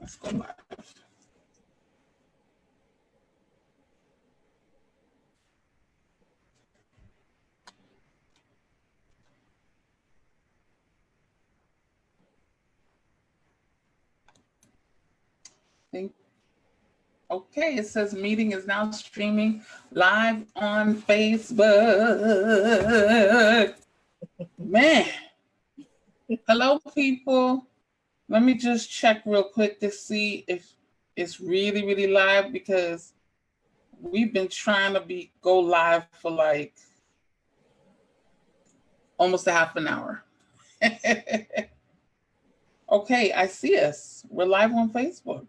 Let's go live. Okay, it says meeting is now streaming live on Facebook. Man. Hello, people. Let me just check real quick to see if it's really, really live, because we've been trying to go live for like almost a half an hour. Okay, I see us. We're live on Facebook.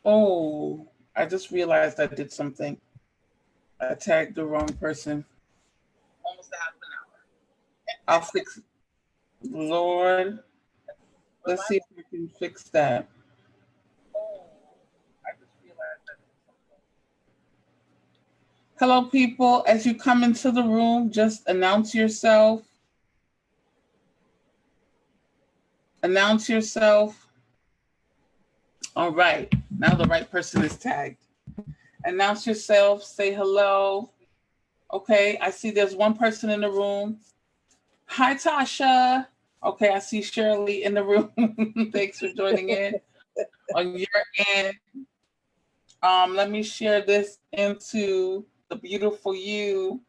Oh, I just realized I did something. I tagged the wrong person. Almost a half an hour. I'll fix it. Lord, let's see if we can fix that. Oh, I just realized I did something. Hello, people. As you come into the room, just announce yourself. Announce yourself. All right. Now the right person is tagged. Announce yourself. Say hello. Okay. I see there's one person in the room. Hi, Tasha. Okay. I see Shirley in the room. Thanks for joining in on your end. Let me share this into the Beautiful You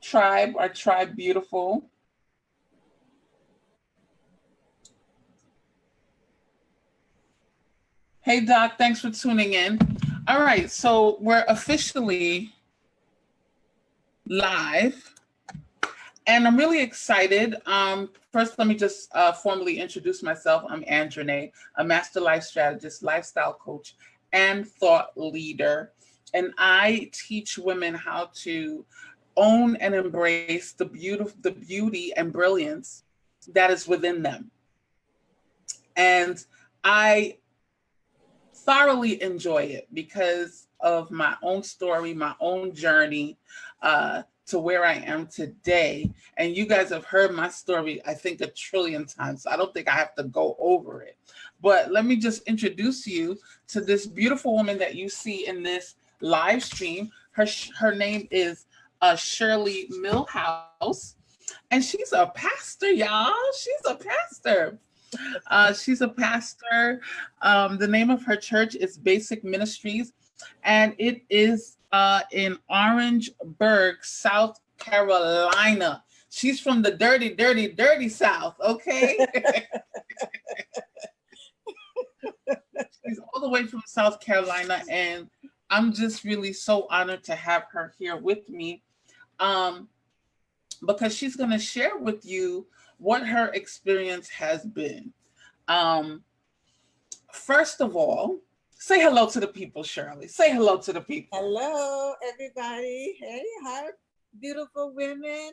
tribe, our tribe Beautiful. Hey, Doc, thanks for tuning in. All right, so we're officially live, and I'm really excited. First, let me just formally introduce myself. I'm Andrene, a master life strategist, lifestyle coach, and thought leader. And I teach women how to own and embrace the beauty and brilliance that is within them. And I thoroughly enjoy it because of my own story, my own journey to where I am today. And you guys have heard my story, I think, 1 trillion times. So I don't think I have to go over it. But let me just introduce you to this beautiful woman that you see in this live stream. Her name is Shirley Milhouse. And she's a pastor, y'all. She's a pastor. She's a pastor. The name of her church is Basic Ministries, and it is in Orangeburg, South Carolina. She's from the dirty, dirty, dirty South, okay? She's all the way from South Carolina, and I'm just really so honored to have her here with me because she's going to share with you what her experience has been. First of all, say hello to the people, Shirley. Say hello to the people. Hello, everybody. Hey, hi, beautiful women.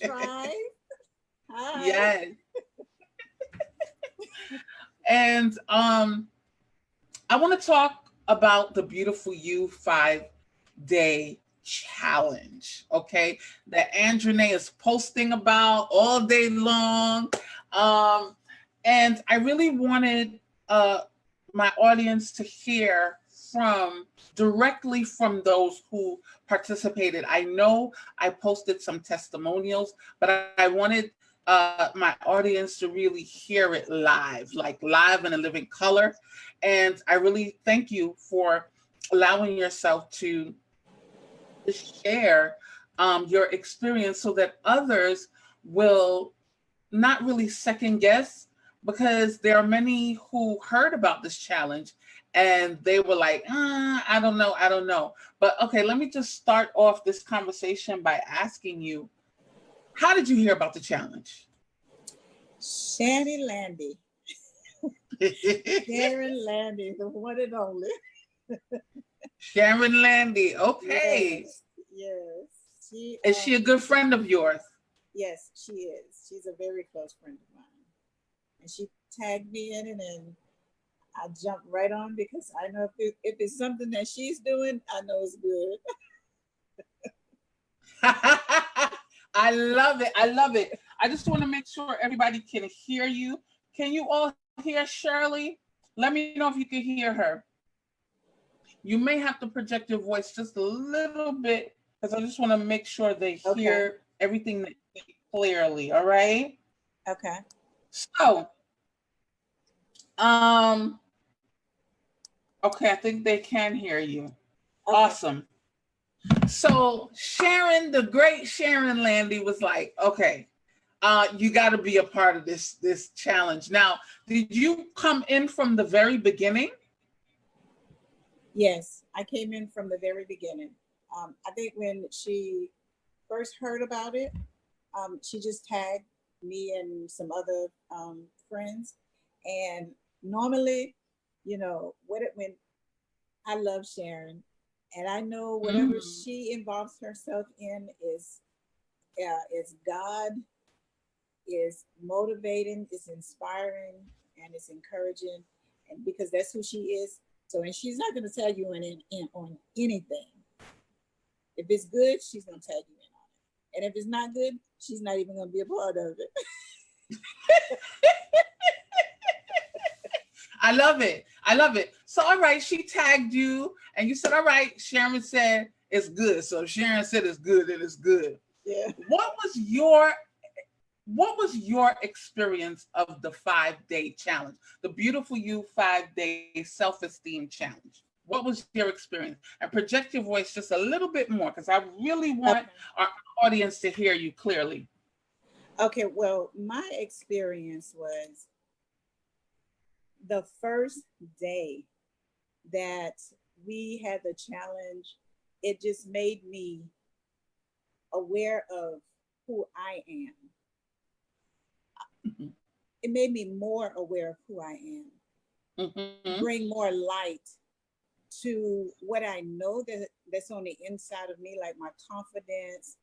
Tribe. Hi. Yes. And I want to talk about the Beautiful You 5-day challenge, okay, that Andrene is posting about all day long. And I really wanted my audience to hear directly from those who participated. I know I posted some testimonials, but I wanted my audience to really hear it live, like live in a living color. And I really thank you for allowing yourself to share your experience so that others will not really second guess, because there are many who heard about this challenge and they were like, I don't know. But okay, let me just start off this conversation by asking you, how did you hear about the challenge? Shanny Landy. Sharon Landy, the one and only. Sharon Landy, okay. Yes. Is she a good friend of yours? Yes, she is. She's a very close friend of mine. And she tagged me in it, and I jumped right on because I know if it's something that she's doing, I know it's good. I love it. I love it. I just want to make sure everybody can hear you. Can you all hear Shirley? Let me know if you can hear her. You may have to project your voice just a little bit because I just want to make sure they hear everything that clearly. All right. Okay. So, okay, I think they can hear you. Okay. Awesome. So Sharon, the great Sharon Landy was like, okay, you got to be a part of this challenge. Now, did you come in from the very beginning? Yes, I came in from the very beginning. I think when she first heard about it, she just tagged me and some other friends. And normally, you know, when I love Sharon, and I know whatever she involves herself in is God, is motivating, is inspiring, and it's encouraging, and because that's who she is. So, and she's not going to tag you on anything. If it's good, she's going to tag you in on it, and if it's not good, she's not even going to be a part of it. I love it. I love it. So, all right, she tagged you, and you said, all right. Sharon said it's good. So Sharon said it's good, and it's good. Yeah. What was your experience of the 5-day challenge, the Beautiful You 5-day self-esteem challenge? What was your experience? And project your voice just a little bit more because I really want our audience to hear you clearly. Okay, well, my experience was the first day that we had the challenge, it just made me aware of who I am. Mm-hmm. It made me more aware of who I am. Mm-hmm. Bring more light to what I know that's on the inside of me, like my confidence,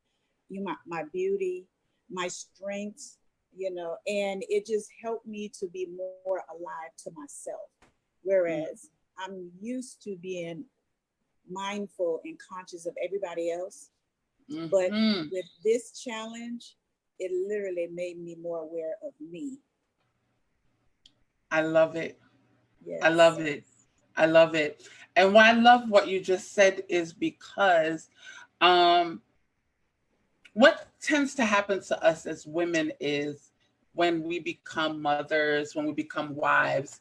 my beauty, my strengths, you know, and it just helped me to be more alive to myself. Whereas I'm used to being mindful and conscious of everybody else. But with this challenge, it literally made me more aware of me. I love it. Yes. I love it. I love it. And why I love what you just said is because what tends to happen to us as women is when we become mothers, when we become wives,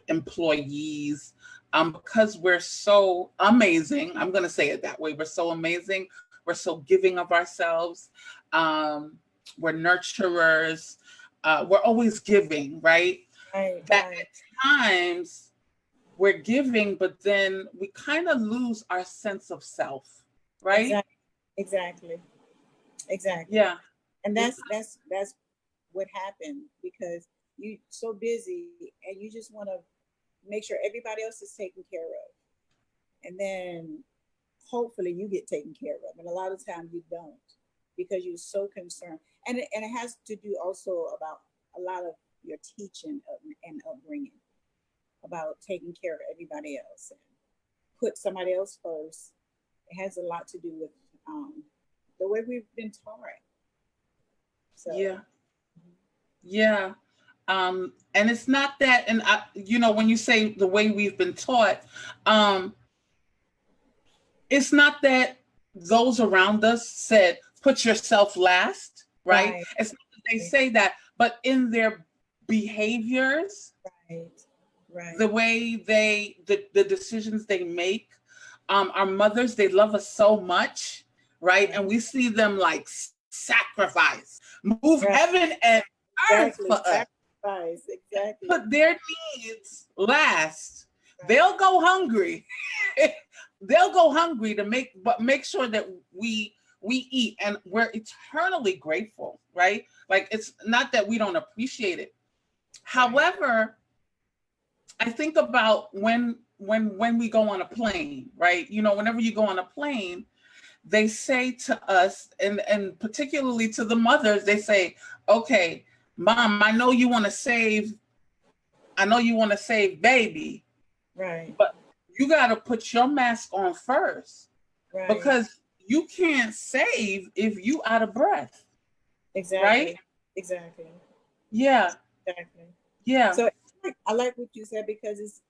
employees, because we're so amazing, I'm going to say it that way. We're so amazing. We're so giving of ourselves. We're nurturers. We're always giving, right? Right, that at times we're giving, but then we kind of lose our sense of self, right? Exactly. Yeah. And that's what happened because you're so busy and you just want to make sure everybody else is taken care of. And then hopefully you get taken care of. And a lot of times you don't because you're so concerned. And it has to do also about a lot of your teaching and upbringing about taking care of everybody else and put somebody else first. It has a lot to do with the way we've been taught. So yeah. And it's not that, and you know, when you say the way we've been taught, it's not that those around us said put yourself last, right? It's not that they say that, but in their behaviors, the way the decisions they make, our mothers, they love us so much, right? And we see them like sacrifice, move heaven and earth for us. Exactly. Put their needs last. They'll go hungry. They'll go hungry to make sure that we eat, and we're eternally grateful, right? Like it's not that we don't appreciate it. However, I think about when we go on a plane, right? You know, whenever you go on a plane, they say to us, and particularly to the mothers, they say, okay, mom, I know you want to save baby. Right. But you got to put your mask on first. Right. Because you can't save if you out of breath. Exactly. Right? Exactly. Yeah. Exactly. Yeah. So I like what you said, because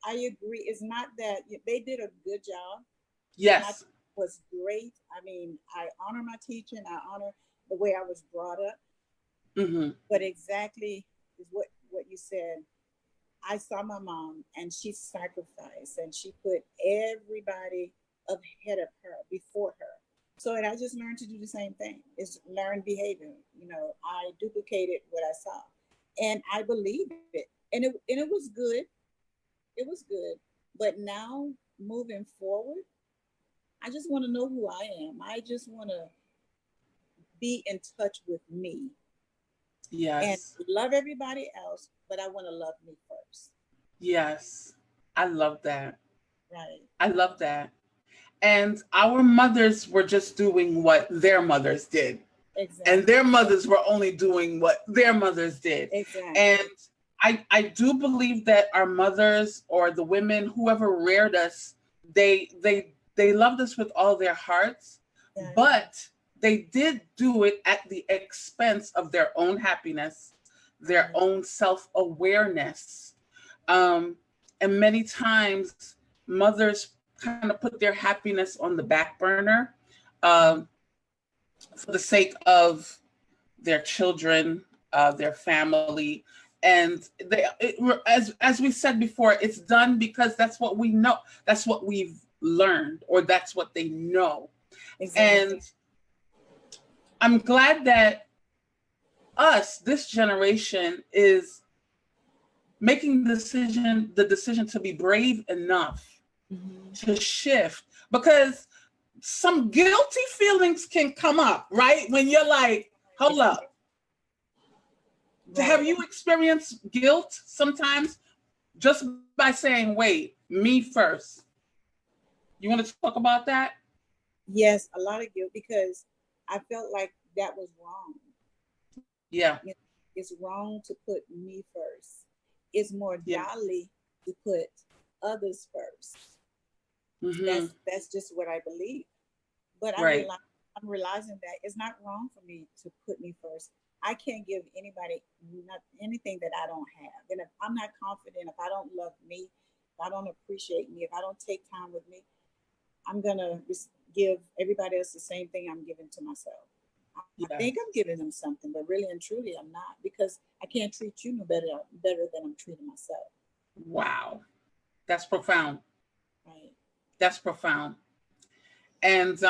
I agree. It's not that they did a good job. My Yes. was great. I mean, I honor my teacher and I honor the way I was brought up. Mm-hmm. But exactly is what you said. I saw my mom, and she sacrificed, and she put everybody ahead of her, before her. So, and I just learned to do the same thing. Is learn behavior. You know, I duplicated what I saw, and I believed it, and it was good. It was good. But now, moving forward, I just want to know who I am. I just want to be in touch with me and Yes. love everybody else, but I want to love me first. Yes. I love that. Right. I love that. And our mothers were just doing what their mothers did. And Exactly. their mothers were only doing what their mothers did. And Exactly. I do believe that our mothers, or the women, whoever reared us, they loved us with all their hearts, Yeah. but they did do it at the expense of their own happiness, their Right. own self-awareness. Um, and many times mothers kind of put their happiness on the back burner, um, for the sake of their children, their family, and as we said before, it's done because that's what we know, that's what we've learned, or that's what they know. Exactly. And I'm glad that this generation, is making the decision to be brave enough Hmm. to shift, because some guilty feelings can come up, right? When you're like, hold Exactly. up, have Right. you experienced guilt sometimes just by saying, wait, me first? You want to talk about that? Yes, a lot of guilt, because I felt like that was wrong. Yeah. You know, it's wrong to put me first. It's more Yeah. godly to put others first. Mm-hmm. That's just what I believe. But Right. I'm realizing that it's not wrong for me to put me first. I can't give anybody not anything that I don't have. And if I'm not confident, if I don't love me, if I don't appreciate me, if I don't take time with me, I'm gonna give everybody else the same thing I'm giving to myself. I Yeah. think I'm giving them something, but really and truly, I'm not, because I can't treat you no better than I'm treating myself. Wow. That's profound. Right. That's profound. And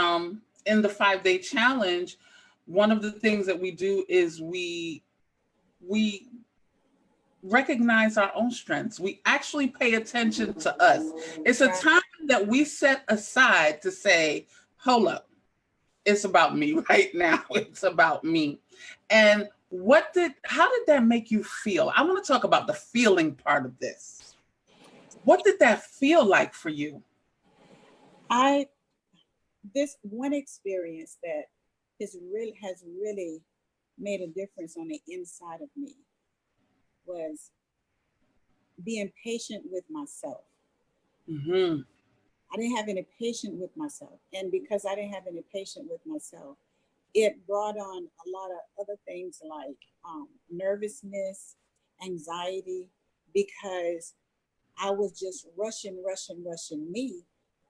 in the 5 day challenge, one of the things that we do is we recognize our own strengths. We actually pay attention to us. It's a Right. time that we set aside to say, hold up, it's about me right now. It's about me. And how did that make you feel? I want to talk about the feeling part of this. What did that feel like for you? I This one experience that has really made a difference on the inside of me was being patient with myself. Mm-hmm. I didn't have any patience with myself. And because I didn't have any patience with myself, it brought on a lot of other things like nervousness, anxiety, because I was just rushing me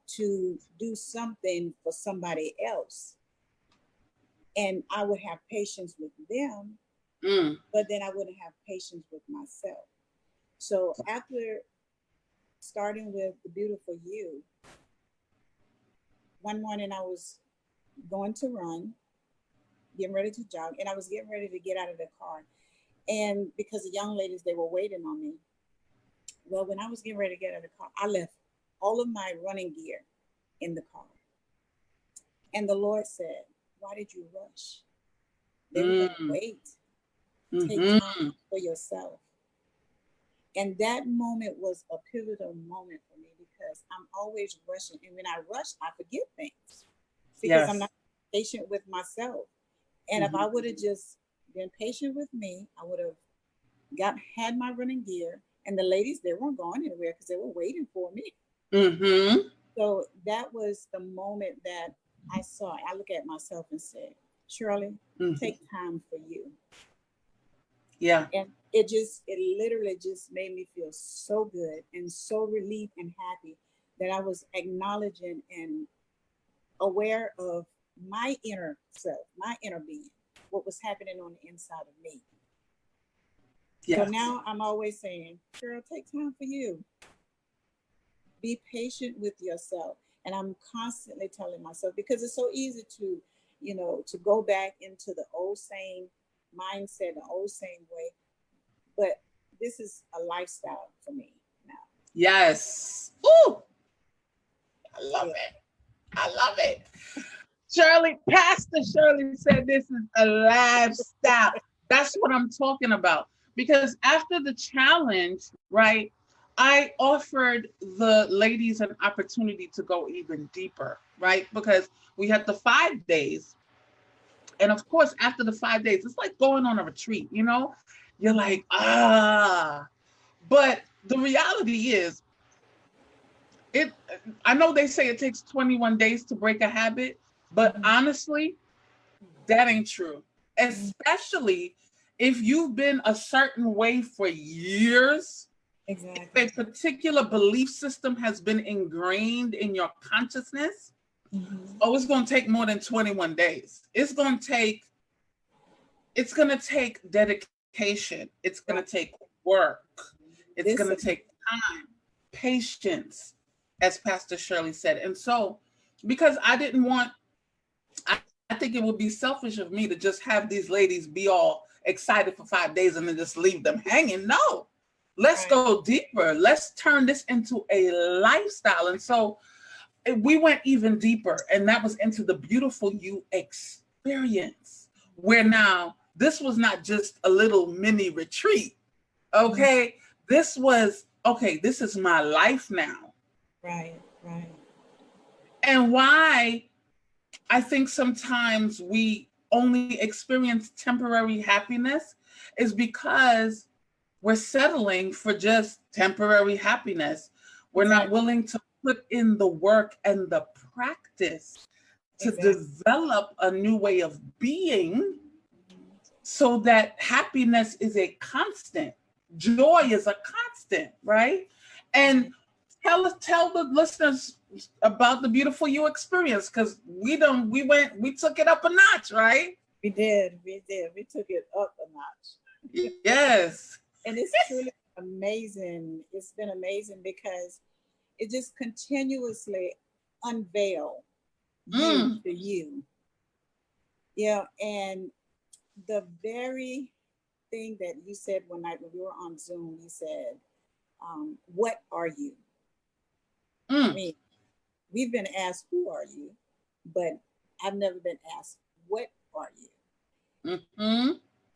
to do something for somebody else. And I would have patience with them, Mm. but then I wouldn't have patience with myself. So after starting with the beautiful you, one morning I was going to run, getting ready to jog, and I was getting ready to get out of the car. And because the young ladies, they were waiting on me. Well, when I was getting ready to get out of the car, I left all of my running gear in the car. And the Lord said, why did you rush? They were going to Mm. wait. Take time Mm-hmm. for yourself. And that moment was a pivotal moment for me, because I'm always rushing. And when I rush, I forget things because I'm Yes. not patient with myself. And if Mm-hmm. I would have just been patient with me, I would have had my running gear. And the ladies, they weren't going anywhere because they were waiting for me. Mm-hmm. So that was the moment that I saw. I look at myself and said, Shirley, Mm-hmm. take time for you. Yeah. And it literally just made me feel so good and so relieved and happy that I was acknowledging and aware of my inner self, my inner being, what was happening on the inside of me. So Yes. now I'm always saying, girl, take time for you. Be patient with yourself. And I'm constantly telling myself, because it's so easy to, to go back into the old same mindset, the old same way. But this is a lifestyle for me now. Yes. Ooh, I love Yeah. it. I love it. Shirley, Pastor Shirley said this is a lifestyle. That's what I'm talking about. Because after the challenge, right, I offered the ladies an opportunity to go even deeper, right? Because we had the 5 days. And of course, after the 5 days, it's like going on a retreat, you know? You're like, ah. But the reality is, it I know they say it takes 21 days to break a habit, but honestly, that ain't true. Especially if you've been a certain way for years, Exactly. if a particular belief system has been ingrained in your consciousness, oh, it's going to take more than 21 days. It's going to take dedication. It's going to take work. It's going to take time, patience, as Pastor Shirley said. And so, because I didn't want, I think it would be selfish of me to just have these ladies be all excited for 5 days and then just leave them hanging. No, let's go deeper. Let's turn this into a lifestyle. And so we went even deeper, and that was into the beautiful you experience, where now this was not just a little mini retreat. Okay. This was, okay, this is my life now. Right, right. And why I think sometimes we only experience temporary happiness is because we're settling for just temporary happiness. We're not willing to put in the work and the practice to develop a new way of being so that happiness is a constant. Joy is a constant, right? And tell the listeners about the beautiful you experience, because we took it up a notch, right? We did. We took it up a notch. Yes. And it's truly amazing. It's been amazing because it just continuously unveil you to you. Yeah. And the very thing that you said one night when we were on Zoom, you said, what are you? I mean, we've been asked, who are you? But I've never been asked, what are you?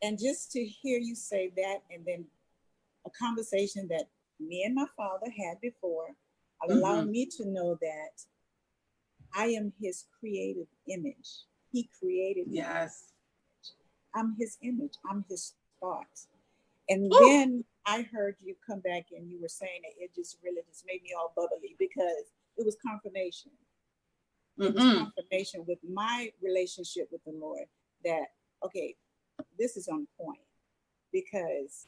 And just to hear you say that, and then a conversation that me and my father had before, allowed me to know that I am his creative image. He created me. Yes. I'm his image. I'm his thought. And then I heard you come back and you were saying that it just really just made me all bubbly because it was confirmation. It was confirmation with my relationship with the Lord that, okay, this is on point, because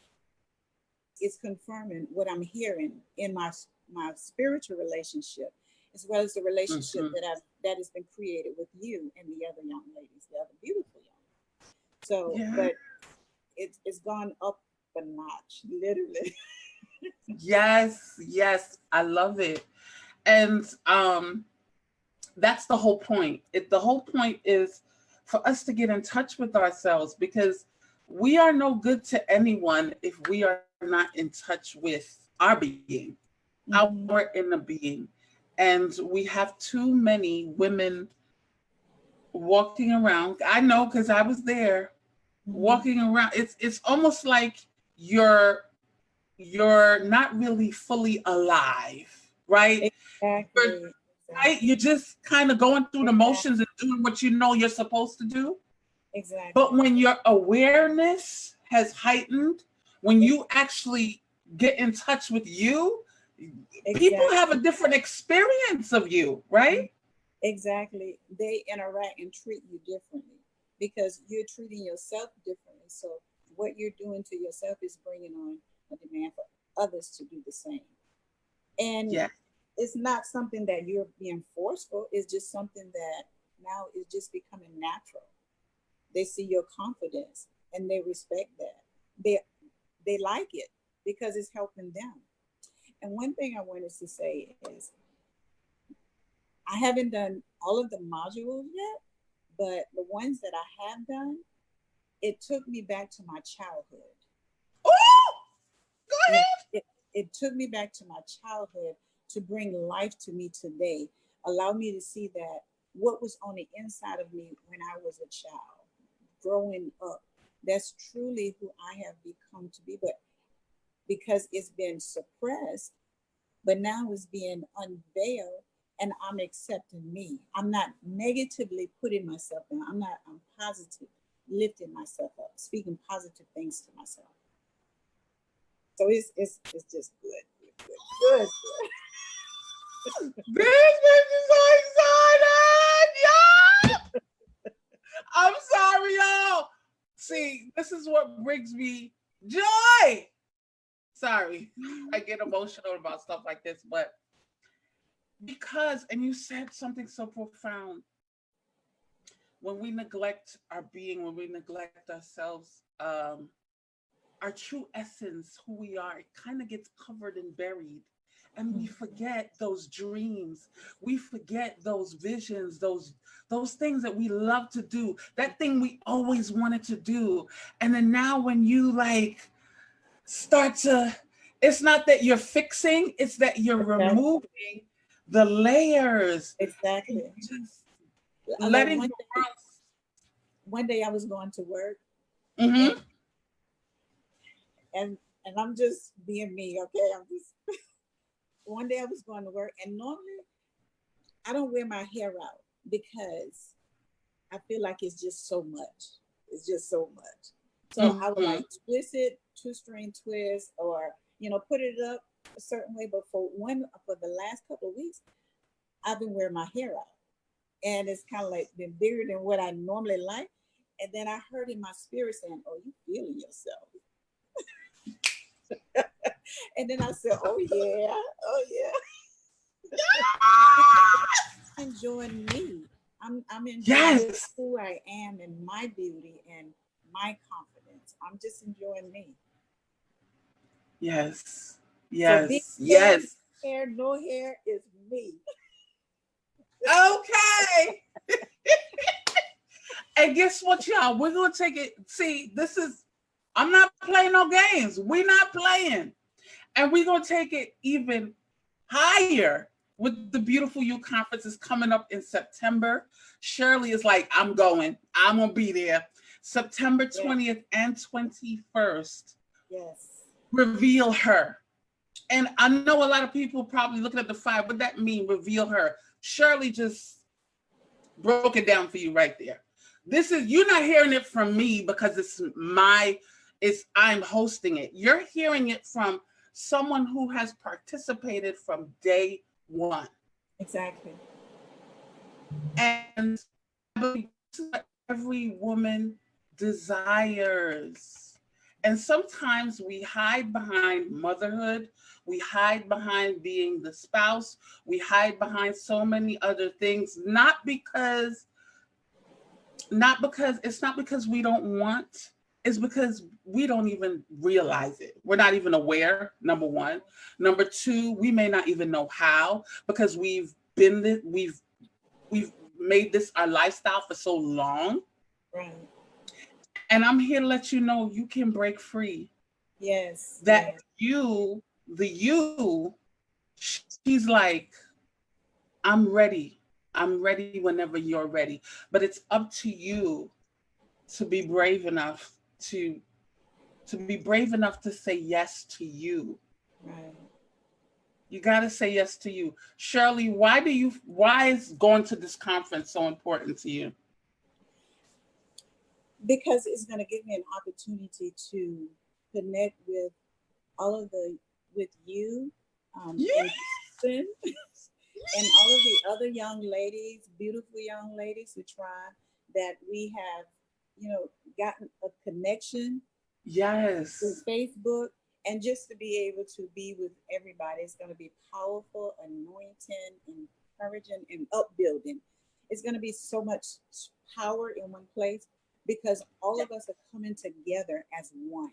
it's confirming what I'm hearing in my spiritual relationship, as well as the relationship that has been created with you and the other young ladies, the other beautiful young. So, but it's gone up a notch, literally. Yes, I love it. And that's the whole point. The whole point is for us to get in touch with ourselves, because we are no good to anyone if we are not in touch with our being, our inner being. And we have too many women walking around. I know, because I was there, walking around. It's almost like you're not really fully alive, right? Exactly. Right? You're just kind of going through the motions and doing what you know you're supposed to do. Exactly. But when your awareness has heightened, when you actually get in touch with you, people have a different experience of you, right? Exactly. They interact and treat you differently because you're treating yourself differently. So what you're doing to yourself is bringing on a demand for others to do the same. And Yeah. it's not something that you're being forceful, it's just something that now is just becoming natural. They see your confidence and they respect that. They like it because it's helping them. And one thing I wanted to say is I haven't done all of the modules yet, but the ones that I have done, it took me back to my childhood. Oh, go You know, ahead. it took me back to my childhood to bring life to me today, allow me to see that what was on the inside of me when I was a child, growing up, that's truly who I have become to be. But because it's been suppressed, but now it's being unveiled and I'm accepting me. I'm not negatively putting myself down. I'm positive, lifting myself up, speaking positive things to myself. So it's just good, good, good. This makes me so excited. Yeah. I'm sorry, y'all. See, this is what brings me joy. Sorry, I get emotional about stuff like this, but because, and you said something so profound, when we neglect our being, when we neglect ourselves, our true essence, who we are, it kind of gets covered and buried. And we forget those dreams. We forget those visions, those things that we love to do, that thing we always wanted to do. And then now when you like start to, it's not that you're fixing, it's that you're Exactly. removing the layers. And Exactly. just Like letting the world. one day I was going to work and Mm-hmm. and and I'm just being me, okay? I'm just one day I was going to work and normally I don't wear my hair out because I feel like it's just so much. It's just so much. So I would Mm-hmm. like twist it, two string twist, or put it up a certain way. But for the last couple of weeks, I've been wearing my hair out. And it's kind of like been bigger than what I normally like. And then I heard in my spirit saying, "Oh, you feeling yourself?" And then I said, "Oh yeah, oh yeah." I'm enjoying me. I'm enjoying Yes. who I am and my beauty and my confidence. I'm just enjoying me. Yes. So big Yes. hair, Yes. hair, no hair is me. Okay. And guess what, y'all? We're gonna take it. See, this is I'm not playing no games. We're not playing. And we're gonna take it even higher with the Beautiful You conference is coming up in September. Shirley is like, I'm going. I'm gonna be there. September Yeah. 20th and 21st. Yes. Reveal her. And I know a lot of people probably looking at the five. What that mean? Reveal her. Shirley just broke it down for you right there. This is you're not hearing it from me because it's I'm hosting it. You're hearing it from someone who has participated from day one. Exactly. And I believe this is what every woman desires. And sometimes we hide behind motherhood. We hide behind being the spouse. We hide behind so many other things, not because it's not because we don't want, it's because we don't even realize it. We're not even aware, number one. Number two, we may not even know how because we've made this our lifestyle for so long. Right. And I'm here to let you know you can break free. Yes. That Yes. you, she's like, I'm ready. I'm ready whenever you're ready. But it's up to you to be brave enough to be brave enough to say yes to you. Right. You got to say yes to you. Shirley, why is going to this conference so important to you? Because it's going to give me an opportunity to connect with all of the with you Yeah. in person and all of the other young ladies, beautiful young ladies who try that we have, gotten a connection Yes. with Facebook, and just to be able to be with everybody. It's going to be powerful, anointing, encouraging, and upbuilding. It's going to be so much power in one place because all of us are coming together as one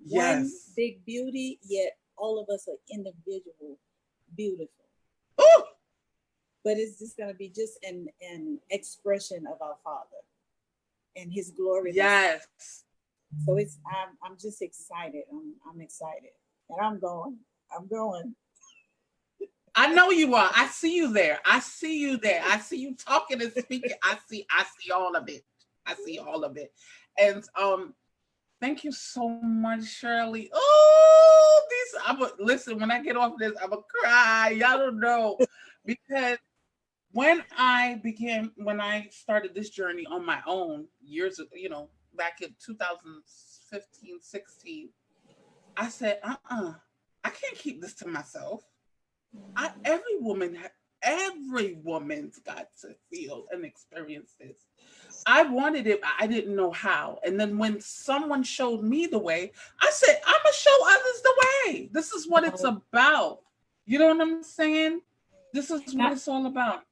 Yes. big beauty, yet all of us are individual, beautiful. Ooh, But it's just going to be just an expression of our Father and His glory. yes. So I'm just excited. I'm excited, and I'm going. I'm going. I know you are. I see you there. I see you there. I see you talking and speaking. I see all of it. I see all of it. And thank you so much, Shirley. Oh, these I'm a, listen, when I get off this, I'm gonna cry. Y'all don't know. Because when I started this journey on my own years ago, back in 2015, 16, I said, I can't keep this to myself. Every woman's got to feel and experience this. I wanted it, but I didn't know how. And then when someone showed me the way, I said, I'm gonna show others the way. This is what it's about. You know what I'm saying? This is what it's all about.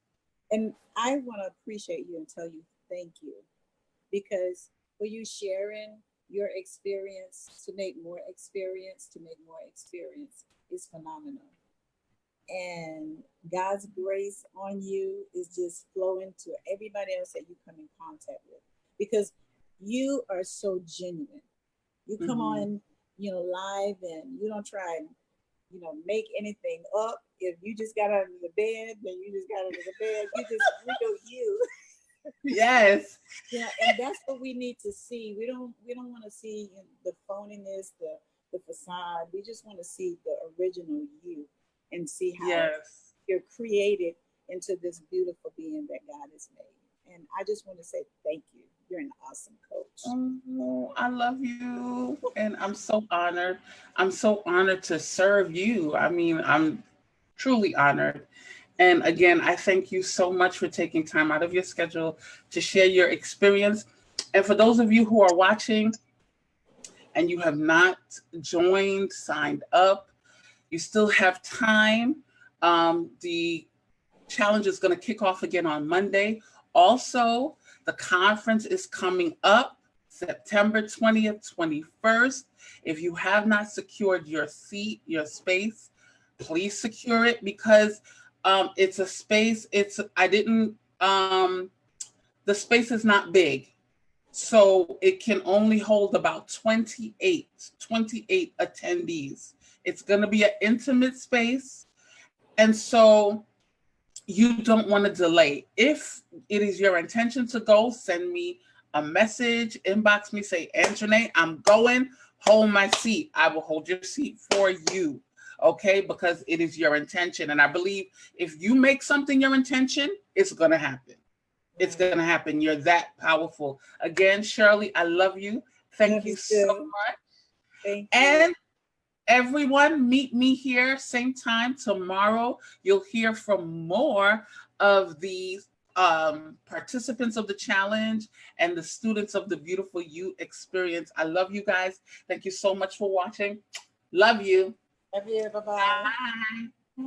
And I want to appreciate you and tell you thank you because for you sharing your experience to make more experience is phenomenal. And God's grace on you is just flowing to everybody else that you come in contact with because you are so genuine. You come Mm-hmm. on, live and you don't try and, make anything up. If you just got out of the bed, then you just got out of the bed. You just real you. Yes. Yeah, and that's what we need to see. We don't want to see the phoniness, the facade. We just want to see the original you and see how Yes. you're created into this beautiful being that God has made. And I just want to say thank you. You're an awesome coach. Oh, I love you. And I'm so honored. I'm so honored to serve you. I mean, I'm truly honored. And again, I thank you so much for taking time out of your schedule to share your experience. And for those of you who are watching and you have not joined, signed up, you still have time. The challenge is going to kick off again on Monday. Also, the conference is coming up September 20th, 21st. If you have not secured your seat, your space, please secure it because it's a space. The space is not big. So it can only hold about 28 attendees. It's going to be an intimate space. And so you don't want to delay. If it is your intention to go, send me a message, inbox me, say, Anjanae, I'm going, hold my seat. I will hold your seat for you. Okay, because it is your intention. And I believe if you make something your intention, it's going to happen. It's going to happen. You're that powerful. Again, Shirley, I love you. Thank Love you you so too. much. Thank you. And everyone, meet me here, same time tomorrow. You'll hear from more of the participants of the challenge and the students of the Beautiful You experience. I love you guys. Thank you so much for watching. Love you. Love you. Bye-bye. Bye. Bye.